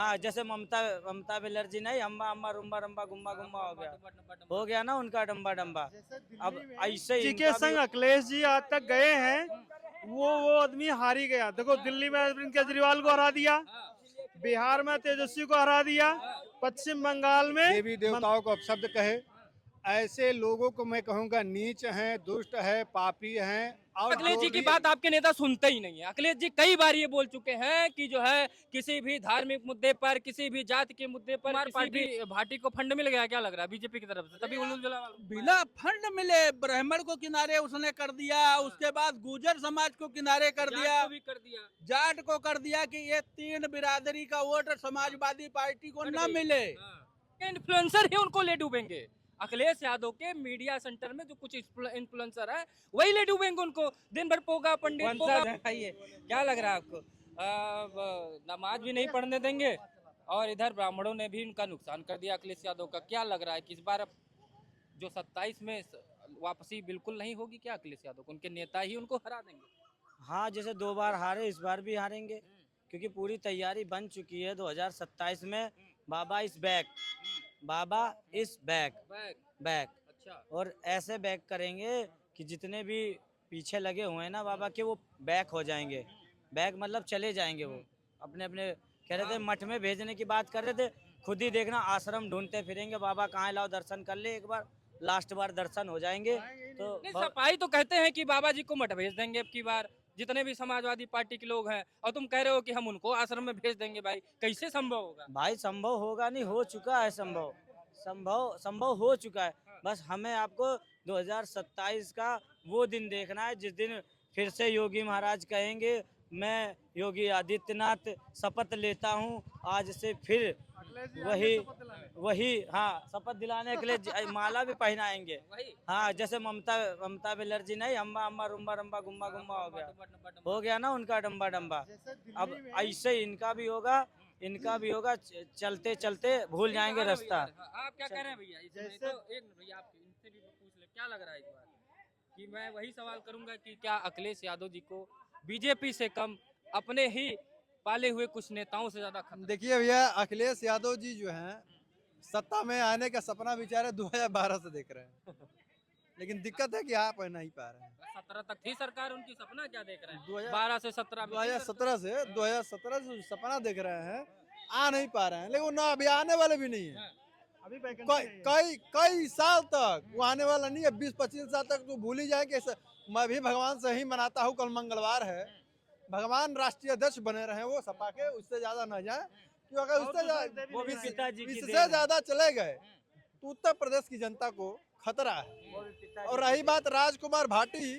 हाँ, जैसे ममता ममता बनर्जी नहीं, अम्बा अम्बा रुम्बा रंबा गुम्बा गुम्बा हो गया ना उनका डम्बा डम्बा। अब ऐसे ही जी के संग अखिलेश जी आज तक गए हैं, वो आदमी हार ही गया। देखो दिल्ली में अरविंद केजरीवाल को हरा दिया, बिहार में तेजस्वी को हरा दिया, पश्चिम बंगाल में देवी देवताओं को अपशब्द कहे, ऐसे लोगों को मैं कहूँगा नीच हैं, दुष्ट है, पापी हैं। और अखिलेश जो जी की भी बात आपके नेता सुनते ही नहीं है। अखिलेश जी कई बार ये बोल चुके हैं कि जो है किसी भी धार्मिक मुद्दे पर, किसी भी जाति के मुद्दे पर किसी भी पार्टी को फंड मिल गया, क्या लग रहा है बीजेपी की तरफ से? तभी उलझुला बिना फंड मिले ब्राह्मण को किनारे उसने कर दिया, उसके बाद गुर्जर समाज को किनारे कर दिया, भी कर दिया। जाट को कर दिया कि ये तीन बिरादरी का वोट समाजवादी पार्टी को न मिले। इन्फ्लुएंसर ही उनको ले डूबेंगे। अखिलेश यादव के मीडिया सेंटर में जो कुछ इन्फ्लुएंसर है वही ले डूबेंगे उनको। दिन भर पोगा पंडित पोगा। क्या लग रहा है आपको? नमाज भी नहीं पढ़ने देंगे और इधर ब्राह्मणों ने भी उनका नुकसान कर दिया अखिलेश यादव का। क्या लग रहा है कि इस बार जो 27 में वापसी बिल्कुल नहीं होगी क्या अखिलेश यादव को? उनके नेता ही उनको हरा देंगे। हाँ, जैसे 2 बार हारे, इस बार भी हारेंगे, क्योंकि पूरी तैयारी बन चुकी है। 2027 में Baba is back, Baba is back back. अच्छा। और ऐसे बैक करेंगे कि जितने भी पीछे लगे हुए हैं ना बाबा के, वो बैक हो जाएंगे। बैक मतलब चले जाएंगे, वो अपने अपने कह रहे थे मठ में भेजने की बात कर रहे थे, खुद ही देखना आश्रम ढूंढते फिरेंगे। बाबा कहाँ लाओ, दर्शन कर ले एक बार, लास्ट बार दर्शन हो जाएंगे। तो सपाई तो कहते हैं कि बाबा जी को मठ भेज देंगे अब की बार, जितने भी समाजवादी पार्टी के लोग हैं, और तुम कह रहे हो कि हम उनको आश्रम में भेज देंगे। भाई कैसे संभव होगा? भाई संभव होगा नहीं, हो चुका है संभव, संभव हो चुका है। बस हमें आपको 2027 का वो दिन देखना है जिस दिन फिर से योगी महाराज कहेंगे, मैं योगी आदित्यनाथ शपथ लेता हूँ आज से फिर वही हाँ, शपथ दिलाने के लिए माला भी पहनाएंगे। हाँ, जैसे ममता बनर्जी नहीं, अम्बा अम्बा रुम्बा रंबा गुम्बा गुम्बा हो गया ना उनका डम्बा डम्बा। अब ऐसे ही इनका भी होगा, चलते चलते भूल जाएंगे रास्ता। आप क्या कह रहे हैं भैया? इसमें तो एक भैया आप इनसे भी पूछ ले, क्या लग रहा है इस बार? कि मैं वही सवाल करूंगा कि क्या अखिलेश यादव जी को बीजेपी से कम अपने ही पाले हुए कुछ नेताओं से ज्यादा खतरा? देखिए भैया, अखिलेश यादव जी जो हैं सत्ता में आने का सपना बेचारे 2012 से देख रहे हैं, लेकिन दिक्कत है कि आ नहीं पा रहे हैं। 17 तक थी सरकार उनकी, सपना क्या देख रहे हैं? 12 से 17 में 2017 से सपना देख रहे हैं, आ नहीं पा रहे हैं, लेकिन ना अभी आने वाले भी नहीं है। अभी कई साल तक वो आने वाला नहीं है, 20-25 साल तक तो भूल ही जाए कि मैं भी भगवान से ही मनाता हूँ, कल मंगलवार है, भगवान राष्ट्रीय अध्यक्ष बने रहे वो सपा के, उससे ज्यादा न जाए, क्योंकि अगर इससे ज्यादा चले गए तो उत्तर प्रदेश की जनता को खतरा है। और रही बात राजकुमार भाटी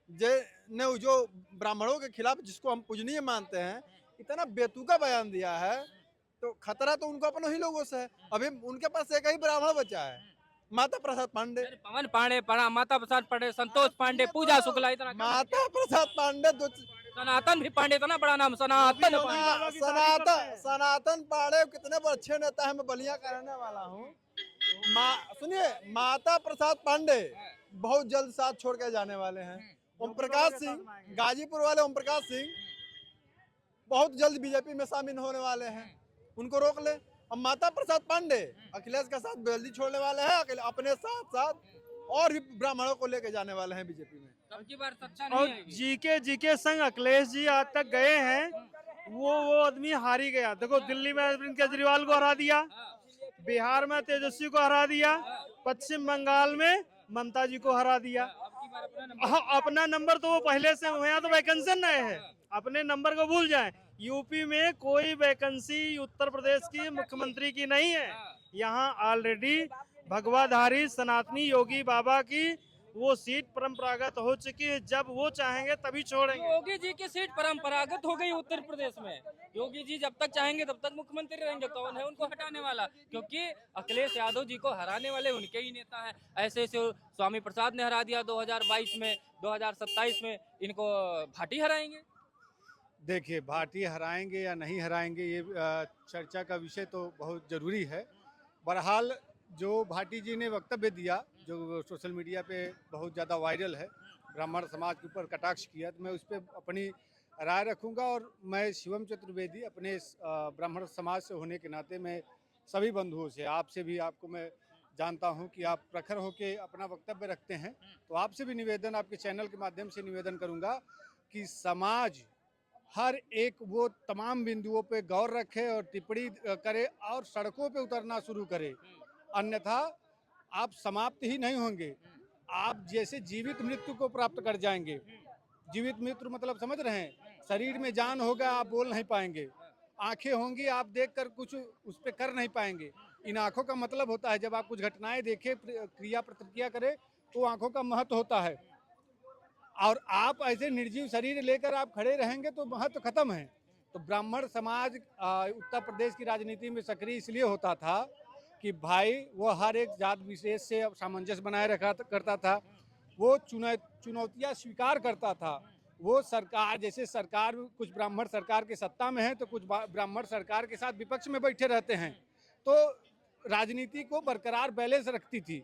ने जो ब्राह्मणों के खिलाफ, जिसको हम पूजनीय मानते हैं, इतना बेतुका बयान दिया है, तो खतरा तो उनको अपने ही लोगों से है। अभी उनके पास एक ही ब्राह्मण बचा है, माता प्रसाद पांडे। पवन पांडे पढ़ा, माता प्रसाद पांडे, संतोष पांडे, पूजा शुक्ला, इतना माता प्रसाद पांडे, सनातन भी पांडे, इतना बड़ा नाम सनातन सनातन पांडे कितने अच्छे नेता है, मैं बलिया का रहने वाला हूँ। सुनिए, माता प्रसाद पांडे बहुत जल्द साथ छोड़ के जाने वाले हैं। ओम प्रकाश सिंह, गाजीपुर वाले ओम प्रकाश सिंह बहुत जल्द बीजेपी में शामिल होने वाले हैं, उनको रोक ले। अब माता प्रसाद पांडे अखिलेश का साथ जल्दी छोड़ने वाले हैं, अपने साथ साथ और भी ब्राह्मणों को लेके जाने वाले हैं बीजेपी में। और जी के संग अखिलेश जी आज तक गए हैं, वो आदमी हार ही गया। देखो दिल्ली में अरविंद केजरीवाल को हरा दिया, बिहार में तेजस्वी को हरा दिया, पश्चिम बंगाल में ममता जी को हरा दिया। अपना नंबर तो वो पहले से, यहाँ तो वैकेंसी नए है, अपने नंबर को भूल जाएं। यूपी में कोई वैकेंसी उत्तर प्रदेश की मुख्यमंत्री की नहीं है, यहाँ ऑलरेडी भगवाधारी सनातनी योगी बाबा की वो सीट परंपरागत हो चुकी है, जब वो चाहेंगे तभी छोड़ेंगे। योगी जी की सीट परंपरागत हो गई उत्तर प्रदेश में। योगी जी जब तक चाहेंगे तब तक मुख्यमंत्री रहेंगे, कौन है उनको हटाने वाला? क्योंकि अखिलेश यादव जी को हराने वाले उनके ही नेता हैं। ऐसे स्वामी प्रसाद ने हरा दिया 2022 में, 2027 में इनको भाटी हराएंगे। देखिए, भाटी हराएंगे या नहीं हराएंगे ये चर्चा का विषय तो बहुत जरूरी है। बहरहाल जो भाटी जी ने वक्तव्य दिया, जो सोशल मीडिया पे बहुत ज़्यादा वायरल है, ब्राह्मण समाज के ऊपर कटाक्ष किया, तो मैं उस पर अपनी राय रखूंगा। और मैं शिवम चतुर्वेदी अपने ब्राह्मण समाज से होने के नाते मैं सभी बंधुओं से, आपसे भी, आपको मैं जानता हूं कि आप प्रखर होकर अपना वक्तव्य रखते हैं, तो आपसे भी निवेदन, आपके चैनल के माध्यम से निवेदन करूंगा कि समाज हर एक वो तमाम बिंदुओं पे गौर रखे और टिप्पणी करे और सड़कों पे उतरना शुरू करे, अन्यथा आप समाप्त ही नहीं होंगे। आप जैसे जीवित मृत्यु को प्राप्त कर जाएंगे। जीवित मृत्यु मतलब समझ रहे हैं, शरीर में जान होगा, आप बोल नहीं पाएंगे, आंखें होंगी, आप देखकर कुछ उस पर कर नहीं पाएंगे। इन आंखों का मतलब होता है, जब आप कुछ घटनाएं देखें, क्रिया प्रतिक्रिया करें, तो आंखों का महत्व होता है। और आप ऐसे निर्जीव शरीर लेकर आप खड़े रहेंगे तो महत्व खत्म है। तो ब्राह्मण समाज उत्तर प्रदेश की राजनीति में सक्रिय इसलिए होता था कि भाई वो हर एक जात विशेष से सामंजस्य बनाए रखा करता था, वो चुनौतियां स्वीकार करता था। वो सरकार, जैसे सरकार, कुछ ब्राह्मण सरकार के सत्ता में है तो कुछ ब्राह्मण सरकार के साथ विपक्ष में बैठे रहते हैं, तो राजनीति को बरकरार बैलेंस रखती थी।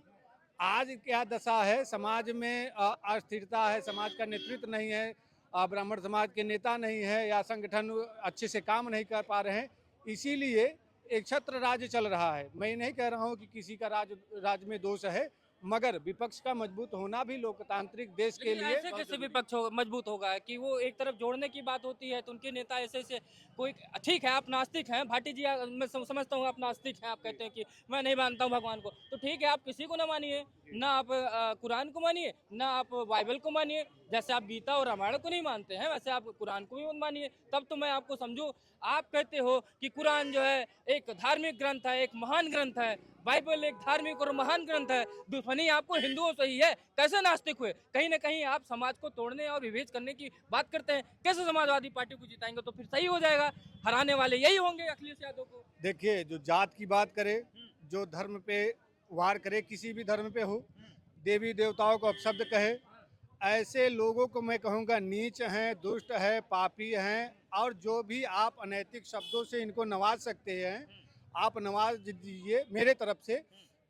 आज क्या दशा है, समाज में अस्थिरता है, समाज का नेतृत्व नहीं है, ब्राह्मण समाज के नेता नहीं है, या संगठन अच्छे से काम नहीं कर पा रहे हैं, इसीलिए एक छत्र राज्य चल रहा है। मैं नहीं कह रहा हूं कि किसी का राज में दोष है, मगर विपक्ष का मजबूत होना भी लोकतांत्रिक देश के लिए ऐसे कैसे विपक्ष मजबूत होगा कि वो एक तरफ जोड़ने की बात होती है तो उनके नेता ऐसे ऐसे कोई, ठीक है आप नास्तिक हैं भाटी जी, मैं समझता हूँ आप नास्तिक हैं, आप कहते हैं कि मैं नहीं मानता हूँ भगवान को, तो ठीक है आप किसी को ना मानिए, ना आप कुरान को मानिए, ना आप बाइबल को मानिए, जैसे आप गीता और रामायण को नहीं मानते हैं वैसे आप कुरान को भी मत मानिए, तब तो मैं आपको समझूं। आप कहते हो कि कुरान जो है एक धार्मिक ग्रंथ है, एक महान ग्रंथ है, बाइबल एक धार्मिक और महान ग्रंथ है, दुश्मनी आपको हिंदुओं से ही है, कैसे नास्तिक हुए? कहीं ना कहीं आप समाज को तोड़ने और विभेद करने की बात करते हैं, कैसे समाजवादी पार्टी को जिताएंगे? तो फिर सही हो जाएगा, हराने वाले यही होंगे अखिलेश यादव को। देखिए, जो जात की बात करे, जो धर्म पे वार करे, किसी भी धर्म पे हो, देवी देवताओं को अपशब्द कहे, ऐसे लोगों को मैं कहूँगा नीच हैं, दुष्ट है, पापी हैं, और जो भी आप अनैतिक शब्दों से इनको नवाज सकते हैं, आप नवाज दीजिए। मेरे तरफ से,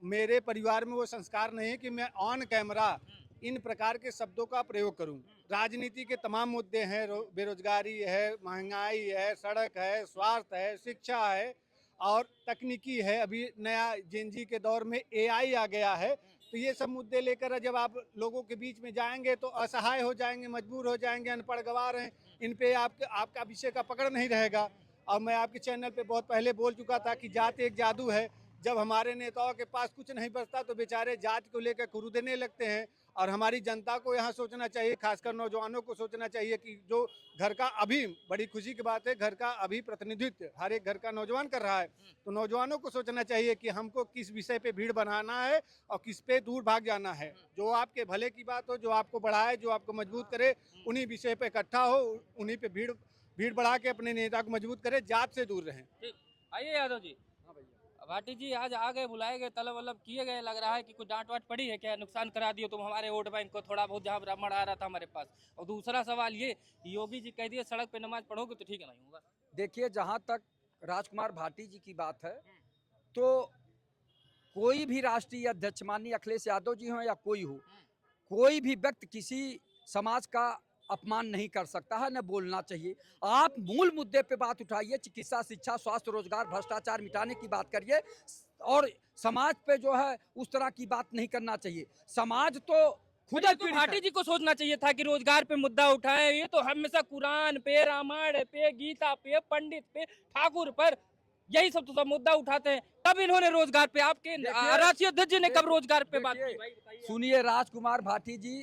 मेरे परिवार में वो संस्कार नहीं है कि मैं ऑन कैमरा इन प्रकार के शब्दों का प्रयोग करूं। राजनीति के तमाम मुद्दे हैं, बेरोजगारी है, महंगाई है, सड़क है, स्वास्थ्य है, शिक्षा है और तकनीकी है। अभी नया जेनजी के दौर में एआई आ गया है, तो ये सब मुद्दे लेकर जब आप लोगों के बीच में जाएंगे तो असहाय हो जाएंगे, मजबूर हो जाएंगे, अनपढ़ गंवार हैं, इन पे आपका विषय का पकड़ नहीं रहेगा। और मैं आपके चैनल पे बहुत पहले बोल चुका था कि जात एक जादू है। जब हमारे नेताओं के पास कुछ नहीं बचता तो बेचारे जात को लेकर कुरूदने लगते हैं। और हमारी जनता को यहाँ सोचना चाहिए, खासकर नौजवानों को सोचना चाहिए कि जो घर का, अभी बड़ी खुशी की बात है, घर का अभी प्रतिनिधित्व हर एक घर का नौजवान कर रहा है, तो नौजवानों को सोचना चाहिए कि हमको किस विषय पे भीड़ बनाना है और किस पे दूर भाग जाना है। जो आपके भले की बात हो, जो आपको बढ़ाए, जो आपको मजबूत करे, उन्हीं विषय पे इकट्ठा हो, उन्हीं पे भीड़ बढ़ा के अपने नेता को मजबूत करे, जात से दूर रहें। आइए यादव जी। भाटी जी आज आ गए, बुलाए गए, तलब वलब किए गए, लग रहा है कि कुछ डांट वाट पड़ी है क्या? नुकसान करा दिए तुम हमारे वोट बैंक को थोड़ा बहुत, जहाँ ब्राह्मण आ रहा था हमारे पास। और दूसरा सवाल ये, योगी जी कह दिए सड़क पे नमाज पढ़ोगे तो ठीक है, नहीं होगा। देखिए, जहाँ तक राजकुमार भाटी जी की बात है, तो कोई भी राष्ट्रीय अध्यक्ष माननीय अखिलेश यादव जी हो या कोई हो, कोई भी व्यक्ति किसी समाज का अपमान नहीं कर सकता है, न बोलना चाहिए। आप मूल मुद्दे पे बात उठाइए, चिकित्सा, शिक्षा, स्वास्थ्य, रोजगार, भ्रष्टाचार मिटाने की बात करिए, और समाज पे जो है उस तरह की बात नहीं करना चाहिए। समाज तो खुद तो भाटी जी को सोचना चाहिए था कि रोजगार पे मुद्दा उठाए। ये तो हमेशा कुरान पे, रामायण पे, गीता पे, पंडित पे, ठाकुर पर, यही सब तो सब मुद्दा उठाते हैं। कब इन्होंने रोजगार पे, आपके राष्ट्रीय अध्यक्ष जी ने कब रोजगार पे बात की? भाई बताइए। सुनिए, राजकुमार भाटी जी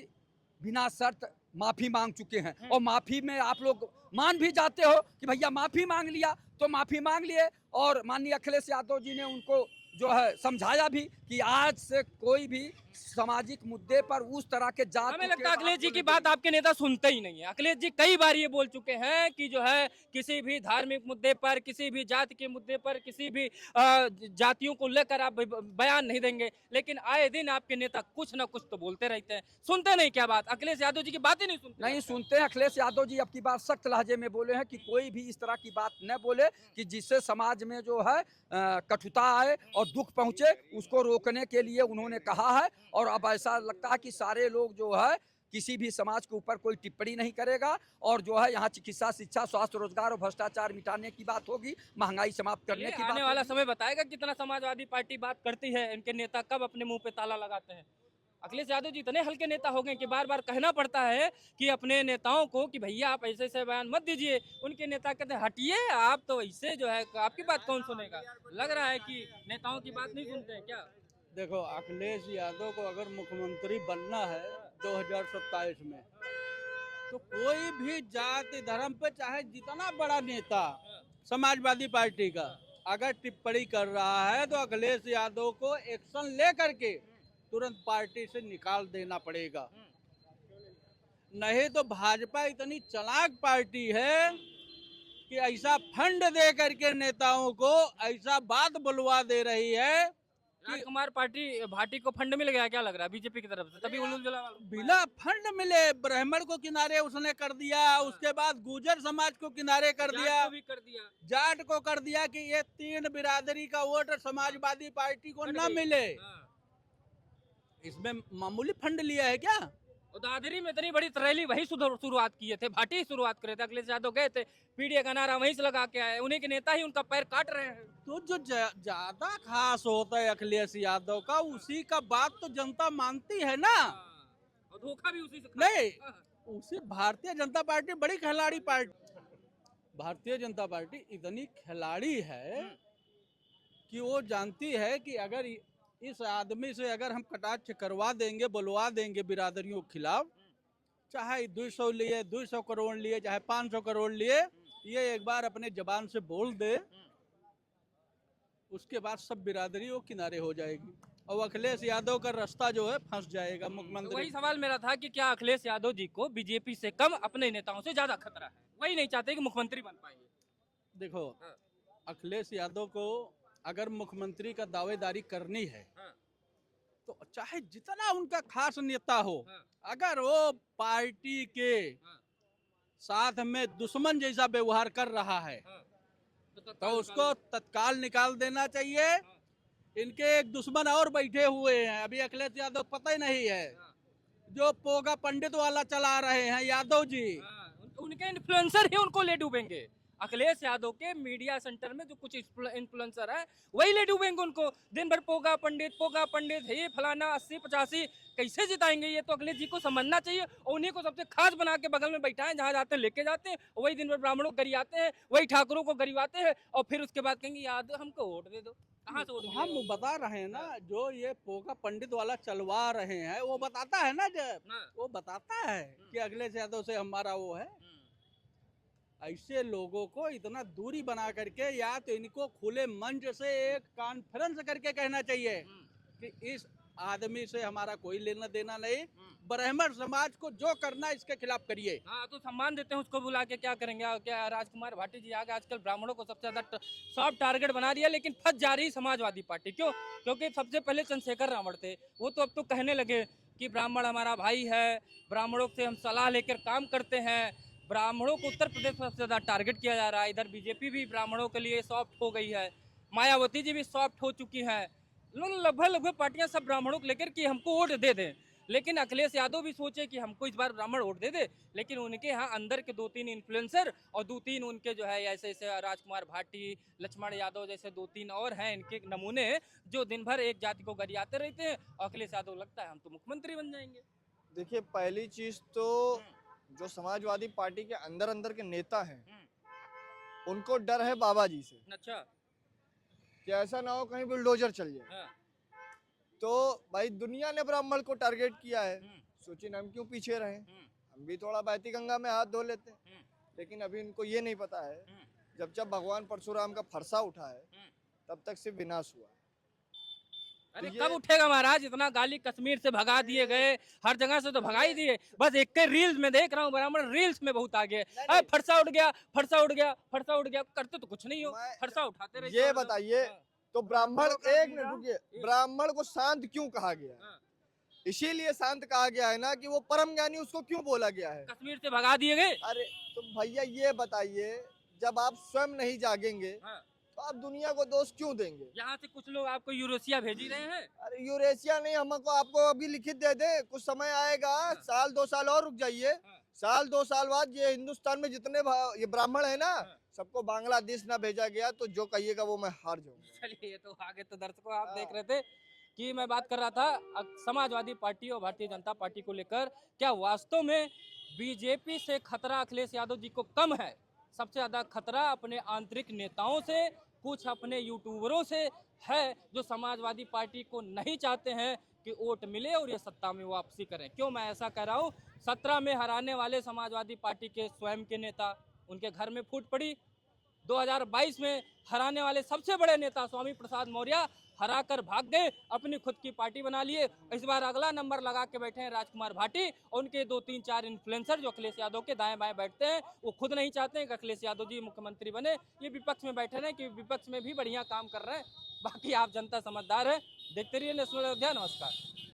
बिना शर्त माफी मांग चुके हैं, और माफी में आप लोग मान भी जाते हो कि भैया माफी मांग लिया, तो माफी मांग लिए। और माननीय अखिलेश यादव जी ने उनको जो है समझाया भी कि आज से कोई भी सामाजिक मुद्दे पर उस तरह के जात, हमें लगता है अखिलेश जी की बात आपके नेता सुनते ही नहीं है। अखिलेश जी कई बार ये बोल चुके हैं कि जो है किसी भी धार्मिक मुद्दे पर, किसी भी जाति के मुद्दे पर, किसी भी जातियों को लेकर आप बयान नहीं देंगे, लेकिन आए दिन आपके नेता कुछ ना कुछ तो बोलते रहते हैं। सुनते नहीं क्या बात? अखिलेश यादव जी की बात ही नहीं सुनते? नहीं सुनते हैं। अखिलेश यादव जी अब की बार सख्त लहजे में बोले हैं कि कोई भी इस तरह की बात न बोले कि जिससे समाज में जो है कटुता आए और दुख पहुंचे, उसको रोकने के लिए उन्होंने कहा है। और अब ऐसा लगता है कि सारे लोग जो है किसी भी समाज के ऊपर कोई टिप्पणी नहीं करेगा। और जो है यहाँ चिकित्सा, शिक्षा, स्वास्थ्य, रोजगार और भ्रष्टाचार मिटाने की बात होगी, महंगाई समाप्त करने की बात आने वाला होगी। समय बताएगा कितना समाजवादी पार्टी बात करती है, इनके नेता कब अपने मुंह पे ताला लगाते हैं। अखिलेश यादव जी इतने हल्के नेता हो गए कि बार बार कहना पड़ता है कि अपने नेताओं को कि भैया आप ऐसे ऐसे बयान मत दीजिए। उनके नेता कहते हैं हटिए आप, तो ऐसे जो है आपकी बात कौन सुनेगा। लग रहा है कि नेताओं की बात नहीं सुनते हैं क्या। देखो, अखिलेश यादव को अगर मुख्यमंत्री बनना है 2027 में, तो कोई भी जाति धर्म पे चाहे जितना बड़ा नेता समाजवादी पार्टी का अगर टिप्पणी कर रहा है, तो अखिलेश यादव को एक्शन ले करके तुरंत पार्टी से निकाल देना पड़ेगा। नहीं तो भाजपा इतनी चालाक पार्टी है कि ऐसा फंड दे करके नेताओं को ऐसा बात बुलवा दे रही है। राजकुमार पार्टी भाटी को फंड मिल गया क्या लग रहा है बीजेपी की तरफ से, तभी उल्लू जला बिना फंड मिले ब्राह्मण को किनारे उसने कर दिया, उसके बाद गुर्जर समाज को किनारे कर दिया, भी कर दिया। जाट को कर दिया कि ये 3 बिरादरी का वोट समाजवादी पार्टी को न मिले। इसमें मामूली फंड लिया है क्या। दादरी में इतनी बड़ी रैली वही शुरुआत किए थे, भाटी ही शुरुआत करे थे। अखिलेश यादव गए थे, पीडीए का नारा वहीं से लगा के आए, उन्हीं के नेता ही उनका पैर काट रहे हैं। तो जो ज्यादा खास होता है अखिलेश यादव का, उसी का बात तो जनता मानती है ना। और धोखा भी उसी से नहीं, उसी भारतीय जनता पार्टी बड़ी खिलाड़ी पार्टी, भारतीय जनता पार्टी इतनी खिलाड़ी है कि वो जानती है कि अगर इस आदमी से अगर हम कटाक्ष करवा देंगे, बुलवा देंगे बिरादरियों के खिलाफ, चाहे 200 लिए, 200 करोड़ लिए, चाहे 500 करोड़ लिए, ये एक बार अपने जबान से बोल दे, उसके बाद सब बिरादरी वो किनारे हो जाएगी और अखिलेश यादव का रास्ता जो है फंस जाएगा मुख्यमंत्री। वही सवाल मेरा था कि क्या अखिलेश यादव जी को बीजेपी से कम अपने नेताओं से ज्यादा खतरा है, वही नहीं चाहते कि मुख्यमंत्री बन पाएंगे। देखो, अखिलेश यादव को अगर मुख्यमंत्री का दावेदारी करनी है, तो चाहे जितना उनका खास नेता हो, अगर वो पार्टी के साथ में दुश्मन जैसा व्यवहार कर रहा है, तो उसको तत्काल निकाल देना चाहिए। इनके एक दुश्मन और बैठे हुए हैं, अभी अखिलेश यादव पता ही नहीं है, जो पोगा पंडित वाला चला रहे हैं यादव जी। उनके इन्फ्लुएंसर ही उनको ले डूबेंगे। अखिलेश यादव के मीडिया सेंटर में जो कुछ इन्फ्लुएंसर है वही ले डूबेंगे उनको। दिन भर पोगा पंडित है फलाना 80-85 कैसे जिताएंगे। ये तो अखिलेश जी को समझना चाहिए और उन्हीं को सबसे खास बना के बगल में बैठाएं, जहाँ जाते हैं लेके जाते हैं, वही दिन भर ब्राह्मणों को गरियाते हैं, वही ठाकुरों को गरिवाते हैं और फिर उसके बाद कहेंगे यादव हमको वोट दे दो। कहाँ से वोट हम बता रहे हैं ना, जो ये पोगा पंडित वाला चलवा रहे हैं वो बताता है ना, जब वो बताता है कि अखिलेश यादव से हमारा वो है। ऐसे लोगों को इतना दूरी बना करके या तो इनको खुले मंच से एक कॉन्फ्रेंस करके कहना चाहिए कि इस आदमी से हमारा कोई लेना देना नहीं, ब्राह्मण समाज को जो करना इसके खिलाफ करिए। हाँ, तो सम्मान देते हैं उसको बुला के, क्या करेंगे। क्या राजकुमार भाटी जी आगे आजकल ब्राह्मणों को सबसे ज्यादा सॉफ्ट टारगेट बना दिया, लेकिन फंस जा रही समाजवादी पार्टी। क्यों? क्योंकि सबसे पहले चंद्रशेखर रावण थे, वो तो अब तो कहने लगे कि ब्राह्मण हमारा भाई है, ब्राह्मणों से हम सलाह लेकर काम करते हैं। ब्राह्मणों को उत्तर प्रदेश में सबसे ज्यादा टारगेट किया जा रहा है। इधर बीजेपी भी ब्राह्मणों के लिए सॉफ्ट हो गई है, मायावती जी भी सॉफ्ट हो चुकी है। लगभग पार्टियां सब ब्राह्मणों को लेकर कि हमको वोट दे दें, लेकिन अखिलेश यादव भी सोचे कि हमको इस बार ब्राह्मण वोट दे दे। लेकिन उनके यहाँ अंदर के 2-3 इन्फ्लुएंसर और 2-3 उनके जो है ऐसे ऐसे राजकुमार भाटी, लक्ष्मण यादव जैसे 2-3 और हैं इनके नमूने, जो दिन भर एक जाति को गरियाते रहते हैं। और अखिलेश यादव लगता है हम तो मुख्यमंत्री बन जाएंगे। देखिए, पहली चीज तो जो समाजवादी पार्टी के अंदर के नेता हैं, उनको डर है बाबा जी से। अच्छा, कि ऐसा ना हो कहीं बुलडोजर चल जाए। हाँ। तो भाई दुनिया ने ब्राह्मण को टारगेट किया है, सोचिए हम क्यों पीछे रहे। हम भी थोड़ा बहती गंगा में हाथ धो लेते हैं, लेकिन अभी उनको ये नहीं पता है जब भगवान परशुराम का फरसा उठा है तब तक सिर्फ विनाश हुआ। अरे कब उठेगा महाराज, इतना गाली कश्मीर से भगा दिए गए, हर जगह से तो भगा ही दिए। बस एक के रील्स में देख रहा हूँ, ब्राह्मण रील्स में बहुत आगे। फरसा उठ गया, फरसा उठ गया, फरसा उठ गया, करते तो कुछ नहीं हो, फरसा उठाते रहे। ये बताइए, तो ब्राह्मण, एक मिनट रुकिए, ब्राह्मण को शांत क्यों कहा गया? इसीलिए शांत कहा गया है ना कि वो परम ज्ञानी, उसको क्यों बोला गया है? कश्मीर से भगा दिए गए। अरे तो भैया ये बताइए, जब आप स्वयं नहीं जागेंगे तो आप दुनिया को दोष क्यों देंगे? यहाँ से कुछ लोग आपको यूरोसिया भेज ही रहे हैं। अरे यूरेशिया नहीं, हमको आपको अभी लिखित दे दे, कुछ समय आएगा, साल 2 साल और रुक जाइए, साल 2 साल बाद ये हिंदुस्तान में जितने ये ब्राह्मण है ना, सबको बांग्लादेश ना भेजा गया तो जो कहिएगा वो मैं हार जाऊंगा। चलिए, ये तो आगे तो दर्शकों आप देख रहे थे कि मैं बात कर रहा था समाजवादी पार्टी और भारतीय जनता पार्टी को लेकर। क्या वास्तव में बीजेपी से खतरा अखिलेश यादव जी को कम है? सबसे ज्यादा खतरा अपने आंतरिक नेताओं से, कुछ अपने यूट्यूबरों से है, जो समाजवादी पार्टी को नहीं चाहते हैं कि वोट मिले और ये सत्ता में वापसी करें। क्यों मैं ऐसा कह रहा हूँ? 17 में हराने वाले समाजवादी पार्टी के स्वयं के नेता, उनके घर में फूट पड़ी। 2022 में हराने वाले सबसे बड़े नेता स्वामी प्रसाद मौर्य हराकर भाग गए, अपनी खुद की पार्टी बना लिए। इस बार अगला नंबर लगा के बैठे हैं राजकुमार भाटी, और उनके 2-3-4 इन्फ्लुएंसर जो अखिलेश यादव के दाएं बाएं बैठते हैं। वो खुद नहीं चाहते हैं कि अखिलेश यादव जी मुख्यमंत्री बने, ये विपक्ष में बैठे हैं कि विपक्ष में भी बढ़िया काम कर रहे हैं। बाकी आप जनता समझदार है। देखते रहिए नेशनल अयोध्या। नमस्कार।